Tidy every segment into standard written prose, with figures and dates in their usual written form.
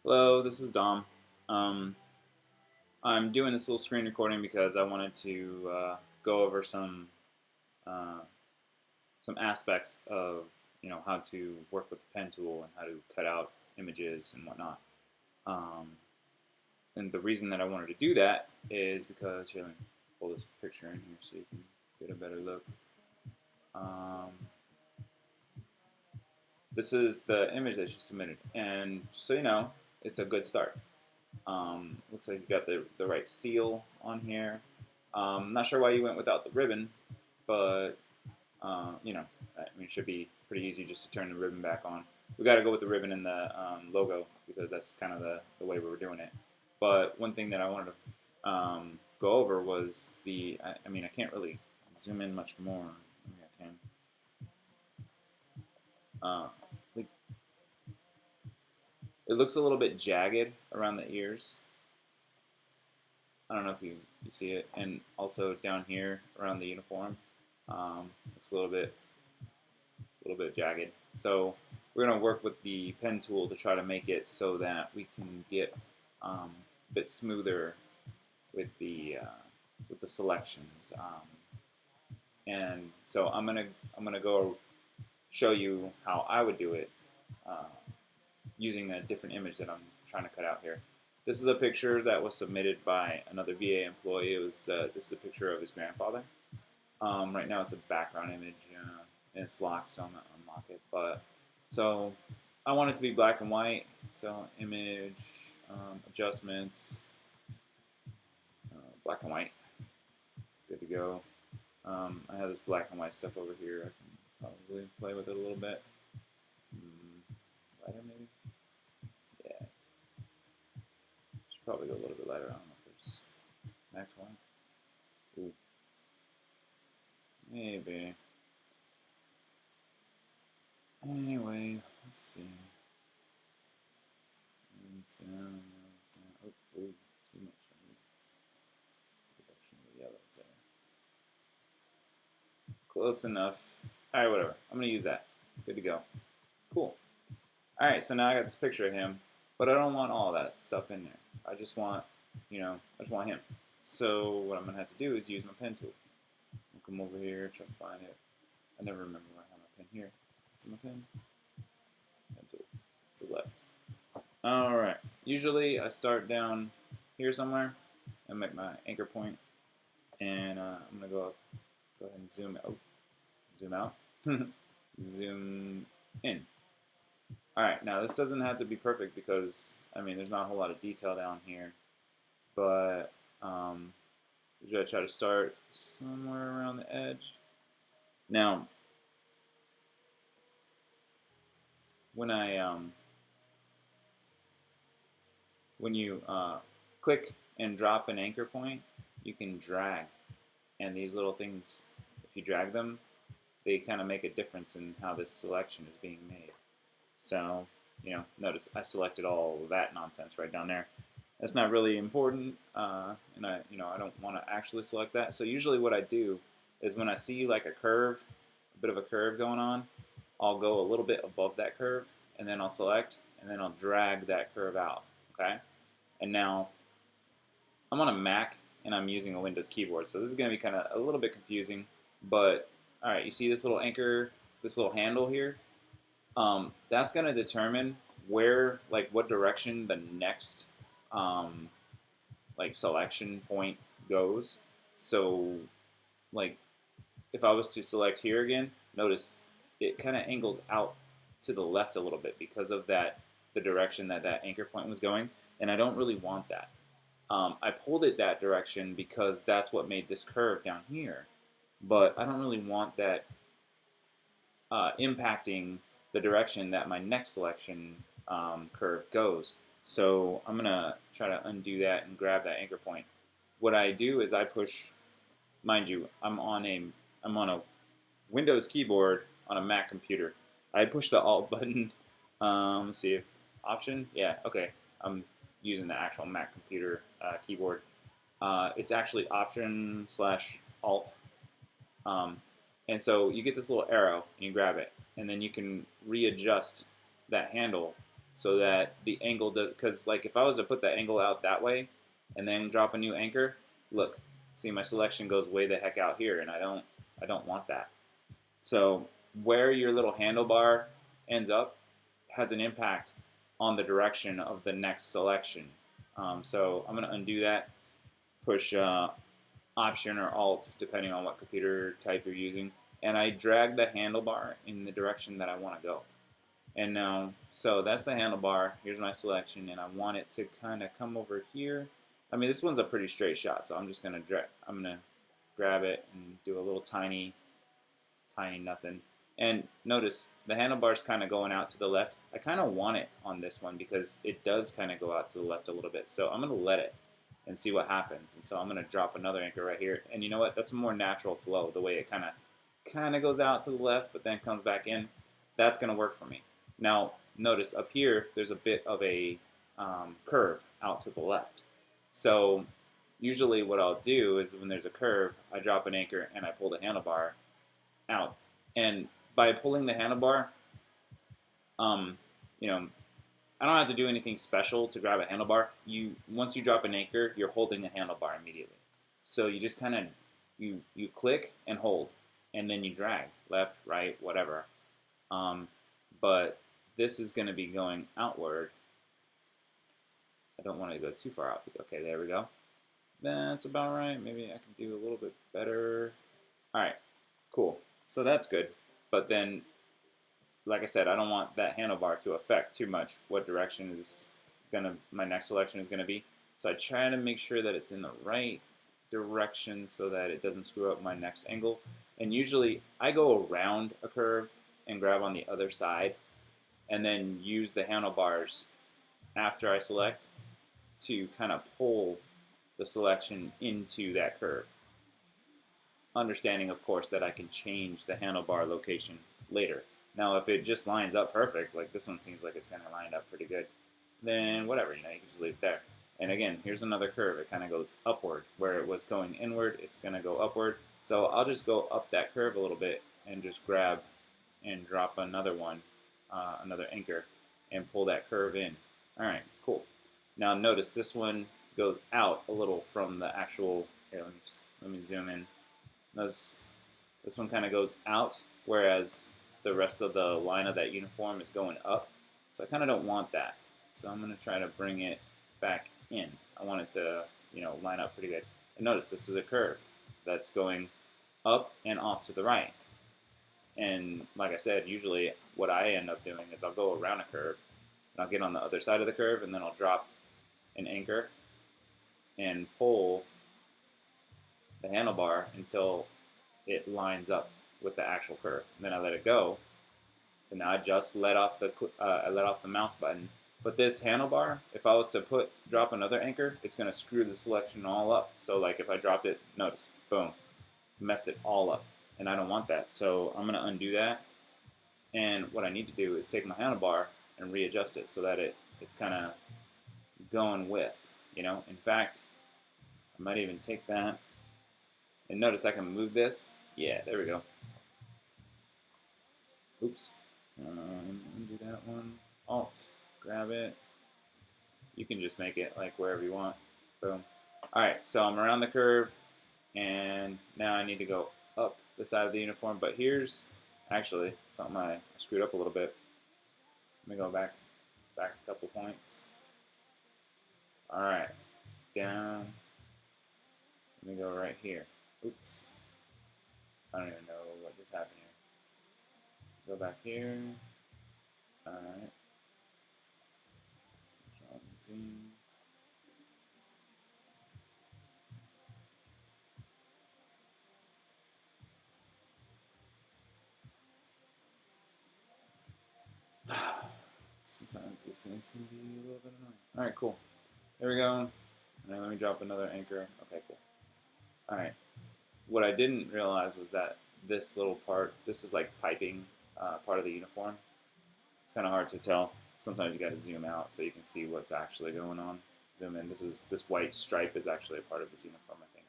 Hello, this is Dom. Um, I'm doing this little screen recording because I wanted to go over uh, some aspects of how to work with the pen tool and how to cut out images and whatnot. Um, and the reason that I wanted to do that is because here, let me pull this picture in here so you can get a better look. Um, this is the image that you submitted, and just so you know, it's a good start. Looks like you got the right seal on here. Not sure why you went without the ribbon, but I mean, it should be pretty easy just to turn the ribbon back on. We got to go with the ribbon and the logo because that's kind of the way we were doing it. But one thing that I wanted to go over was I mean, I can't really zoom in much more. Maybe I can. Like, it looks a little bit jagged around the ears. I don't know if you see it, and also down here around the uniform, looks a little bit jagged. So we're gonna work with the pen tool to try to make it so that we can get a bit smoother with the selections. And so I'm gonna go show you how I would do it uh, using a different image that I'm trying to cut out here. This is a picture that was submitted by another VA employee. This is a picture of his grandfather. Right now it's a background image and it's locked, so I'm gonna unlock it. But so I want it to be black and white. So image adjustments, black and white, good to go. I have this black and white stuff over here. I can probably play with it a little bit. Lighter maybe. Yeah, should probably go a little bit lighter. I don't know if there's max white. Ooh, maybe. Anyway, let's see. It's down, it's down. Oh, ooh, too much. I need reduction of the yellows there. Close enough. All right, whatever. I'm gonna use that. Good to go. Cool. All right, so now I got this picture of him, but I don't want all that stuff in there. I just want, I just want him. So what I'm gonna have to do is use my pen tool. I'll come over here, try to find it. I never remember where I have my pen here. This is my pen. Pen tool. Select. All right. Usually I start down here somewhere and make my anchor point, and I'm gonna go ahead and zoom. Oh, zoom out. Zoom in. All right. Now this doesn't have to be perfect because I mean there's not a whole lot of detail down here, but usually I try to start somewhere around the edge. Now when I when you click and drop an anchor point, you can drag, and these little things, if you drag them, they kind of make a difference in how this selection is being made. So, notice I selected all of that nonsense right down there. That's not really important, and I don't want to actually select that. So usually what I do is when I see like a curve, a bit of a curve going on, I'll go a little bit above that curve, and then I'll select, and then I'll drag that curve out. Okay, and now I'm on a Mac and I'm using a Windows keyboard, so this is going to be kind of a little bit confusing. But all right, you see this little anchor, this little handle here? That's going to determine where, like, what direction the next, um, like, selection point goes. So, like, if I was to select here again, notice it kind of angles out to the left a little bit because of the direction that anchor point was going, and I don't really want that. I pulled it that direction because that's what made this curve down here, but I don't really want that impacting the direction that my next selection curve goes. So I'm gonna try to undo that and grab that anchor point. What I do is I push, mind you, I'm on a Windows keyboard on a Mac computer. I push the Alt button. Let's see if Option. Yeah, okay. I'm using the actual Mac computer keyboard. It's actually Option slash Alt. Um, and so you get this little arrow and you grab it, and then you can readjust that handle so that the angle does, because like if I was to put the angle out that way and then drop a new anchor, look, see my selection goes way the heck out here, and I don't want that. So where your little handlebar ends up has an impact on the direction of the next selection. So I'm going to undo that, push Option or Alt, depending on what computer type you're using, and I drag the handlebar in the direction that I want to go. And now, so that's the handlebar. Here's my selection, and I want it to kind of come over here. I mean, this one's a pretty straight shot, so I'm just gonna grab it and do a little tiny nothing. And notice the handlebar's kind of going out to the left. I kind of want it on this one because it does kind of go out to the left a little bit. So I'm gonna let it and see what happens. And so I'm gonna drop another anchor right here. And you know what? That's a more natural flow. The way it kind of goes out to the left, but then comes back in. That's gonna work for me. Now notice up here, there's a bit of a curve out to the left. So usually what I'll do is when there's a curve, I drop an anchor and I pull the handlebar out. And by pulling the handlebar, you know, I don't have to do anything special to grab a handlebar. Once you drop an anchor, you're holding the handlebar immediately. So you just kind of you click and hold, and then you drag left, right, whatever. But this is going to be going outward. I don't want to go too far out. Okay, there we go. That's about right. Maybe I can do a little bit better. All right, cool. So that's good. But then, like I said, I don't want that handlebar to affect too much what direction is my next selection is gonna be. So I try to make sure that it's in the right direction so that it doesn't screw up my next angle. And usually I go around a curve and grab on the other side, and then use the handlebars after I select to kind of pull the selection into that curve. Understanding, of course, that I can change the handlebar location later. Now, if it just lines up perfect, like this one seems like it's going to line up pretty good, then whatever, you can just leave it there. And again, here's another curve. It kind of goes upward. Where it was going inward, it's going to go upward. So I'll just go up that curve a little bit and just grab and drop another one, another anchor, and pull that curve in. All right, cool. Now notice this one goes out a little from the actual, here, let me zoom in. This one kind of goes out, whereas the rest of the line of that uniform is going up. So I kind of don't want that. So I'm going to try to bring it back in. I want it to, line up pretty good. And notice this is a curve that's going up and off to the right. And like I said, usually what I end up doing is I'll go around a curve, and I'll get on the other side of the curve, and then I'll drop an anchor and pull the handlebar until it lines up with the actual curve. And then I let it go. So now I just let off the mouse button. But this handlebar, if I was to drop another anchor, it's going to screw the selection all up. So like if I dropped it, notice, boom, messed it all up. And I don't want that. So I'm going to undo that. And what I need to do is take my handlebar and readjust it so that it's kind of going with, In fact, I might even take that. And notice I can move this. Yeah, there we go. Oops. Undo that one. Alt. Grab it. You can just make it like wherever you want. Boom. Alright, so I'm around the curve, and now I need to go up the side of the uniform. But here's actually something I screwed up a little bit. Let me go back a couple points. Alright. Down. Let me go right here. Oops. I don't even know what just happened here. Go back here. Alright. Zoom. Sometimes these things can be a little bit annoying. Alright, cool. There we go. And then let me drop another anchor. Okay, cool. Alright. What I didn't realize was that this little part, this is like piping part of the uniform. It's kind of hard to tell. Sometimes you got to zoom out so you can see what's actually going on. Zoom in. This white stripe is actually a part of this uniform, I think.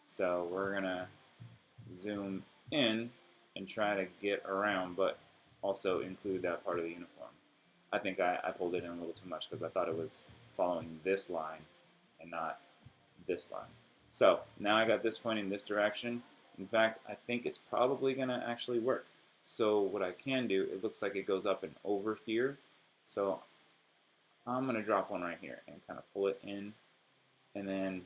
So we're gonna zoom in and try to get around, but also include that part of the uniform. I think I pulled it in a little too much because I thought it was following this line and not this line. So now I got this pointing this direction. In fact, I think it's probably going to actually work. So what I can do, it looks like it goes up and over here. So I'm going to drop one right here and kind of pull it in. And then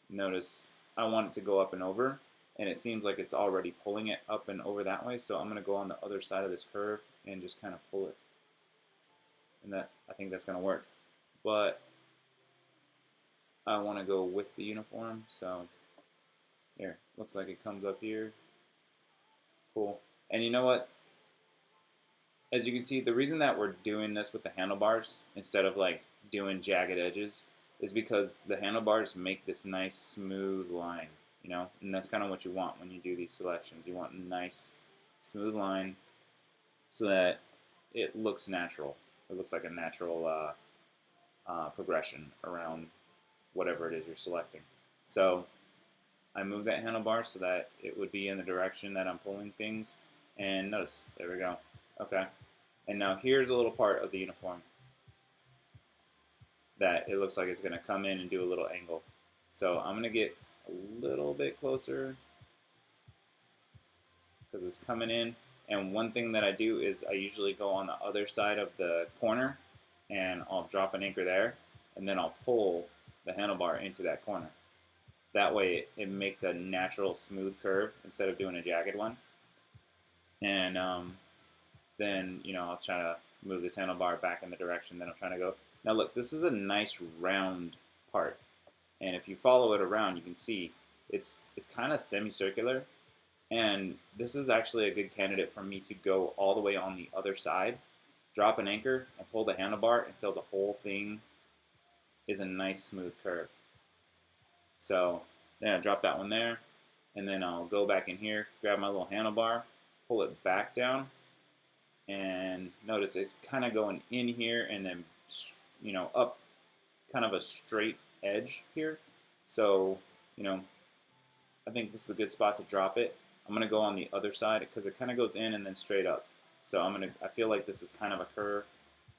notice I want it to go up and over. And it seems like it's already pulling it up and over that way. So I'm going to go on the other side of this curve and just kind of pull it. And that, I think that's going to work. But I want to go with the uniform, so here, looks like it comes up here. Cool. And you know what? As you can see, the reason that we're doing this with the handlebars instead of like doing jagged edges is because the handlebars make this nice smooth line, you know, and that's kind of what you want when you do these selections. You want a nice smooth line so that it looks natural. It looks like a natural progression around whatever it is you're selecting. So I move that handlebar so that it would be in the direction that I'm pulling things. And notice, there we go. Okay. And now here's a little part of the uniform that it looks like it's going to come in and do a little angle. So I'm going to get a little bit closer because it's coming in. And one thing that I do is I usually go on the other side of the corner and I'll drop an anchor there and then I'll pull the handlebar into that corner. That way it makes a natural smooth curve instead of doing a jagged one. And then, you know, I'll try to move this handlebar back in the direction that I'm trying to go. Now look, this is a nice round part. And if you follow it around, you can see it's kind of semicircular. And this is actually a good candidate for me to go all the way on the other side, drop an anchor, and pull the handlebar until the whole thing is a nice smooth curve. So then I drop that one there, and then I'll go back in here, grab my little handlebar, pull it back down, and notice it's kind of going in here and then, you know, up kind of a straight edge here. So, you know, I think this is a good spot to drop it. I'm going to go on the other side because it kind of goes in and then straight up. So I feel like this is kind of a curve.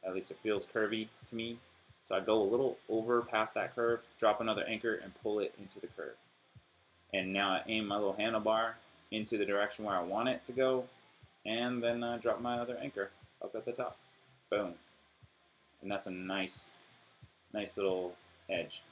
At least it feels curvy to me. So I go a little over past that curve, drop another anchor, and pull it into the curve. And now I aim my little handlebar into the direction where I want it to go, and then drop my other anchor up at the top. Boom. And that's a nice little edge.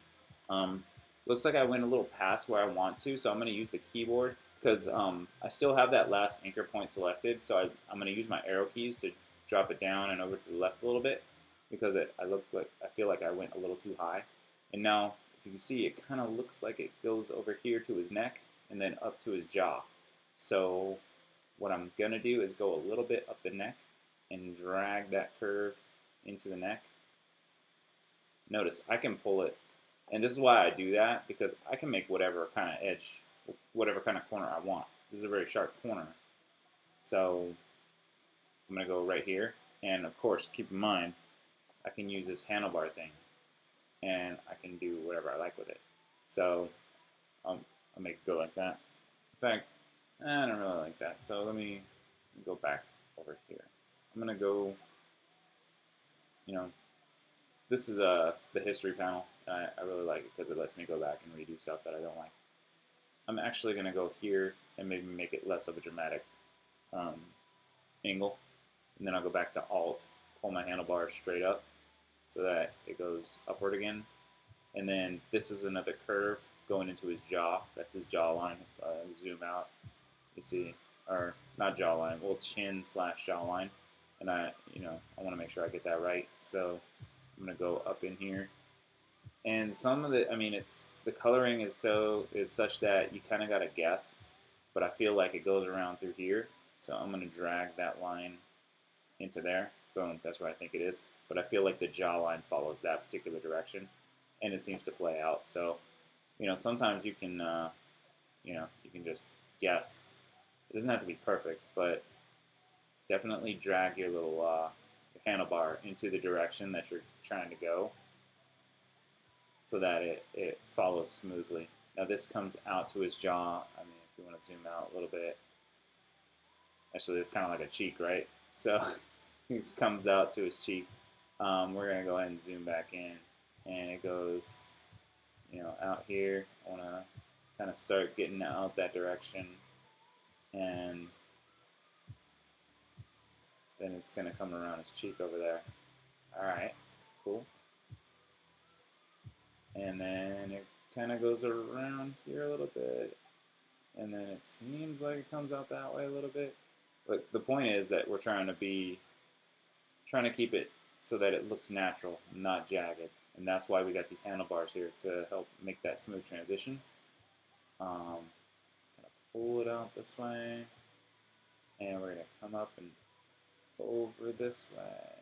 Looks like I went a little past where I want to, so I'm going to use the keyboard because I still have that last anchor point selected, so I'm going to use my arrow keys to drop it down and over to the left a little bit because I feel like I went a little too high. And now, if you can see, it kind of looks like it goes over here to his neck and then up to his jaw. So what I'm going to do is go a little bit up the neck and drag that curve into the neck. Notice I can pull it, and this is why I do that, because I can make whatever kind of edge, whatever kind of corner I want. This is a very sharp corner. So I'm going to go right here, and of course, keep in mind, I can use this handlebar thing, and I can do whatever I like with it. So I'll make it go like that. In fact, I don't really like that, so let me go back over here. I'm going to go, you know, this is the history panel. I really like it because it lets me go back and redo stuff that I don't like. I'm actually going to go here and maybe make it less of a dramatic angle. And then I'll go back to Alt, pull my handlebar straight up so that it goes upward again. And then this is another curve going into his jaw. That's his jawline. Zoom out. You see, or not jawline, well, chin / jawline. And I want to make sure I get that right. So I'm going to go up in here. And some of the, it's the coloring is such that you kind of got to guess, but I feel like it goes around through here. So I'm going to drag that line into there. Boom, that's where I think it is. But I feel like the jawline follows that particular direction, and it seems to play out. So, sometimes you can, you can just guess. It doesn't have to be perfect, but definitely drag your little handlebar into the direction that you're trying to go, so that it follows smoothly. Now this comes out to his jaw. If you want to zoom out a little bit. Actually, it's kind of like a cheek, right? So it comes out to his cheek. We're going to go ahead and zoom back in, and it goes, out here. I want to kind of start getting out that direction, and then it's going to come around his cheek over there. Alright, cool. And then it kind of goes around here a little bit, and then it seems like it comes out that way a little bit. But the point is that we're trying to keep it so that it looks natural, not jagged. And that's why we got these handlebars here to help make that smooth transition. Kind of pull it out this way, and we're going to come up and over this way.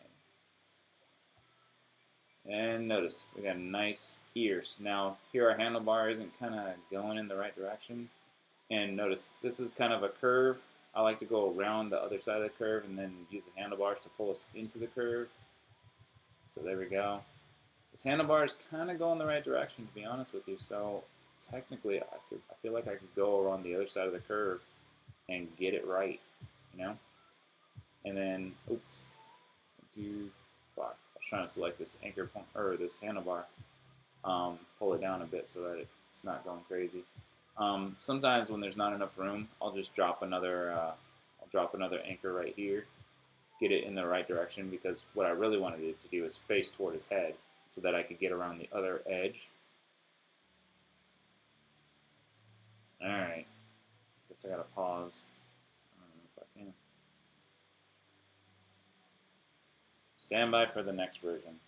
And notice we got nice ears. Now here our handlebar isn't kind of going in the right direction. And notice this is kind of a curve. I like to go around the other side of the curve and then use the handlebars to pull us into the curve. So there we go. This handlebar is kind of going the right direction, to be honest with you. So technically, I feel like I could go around the other side of the curve and get it right, And then, oops, 1, 2, 5. I was trying to select this anchor point or this handlebar. Pull it down a bit so that it's not going crazy. Sometimes when there's not enough room, I'll just drop another anchor right here, get it in the right direction, because what I really wanted it to do is face toward his head so that I could get around the other edge. Alright, guess I gotta pause. I don't know if I can. Stand by for the next version.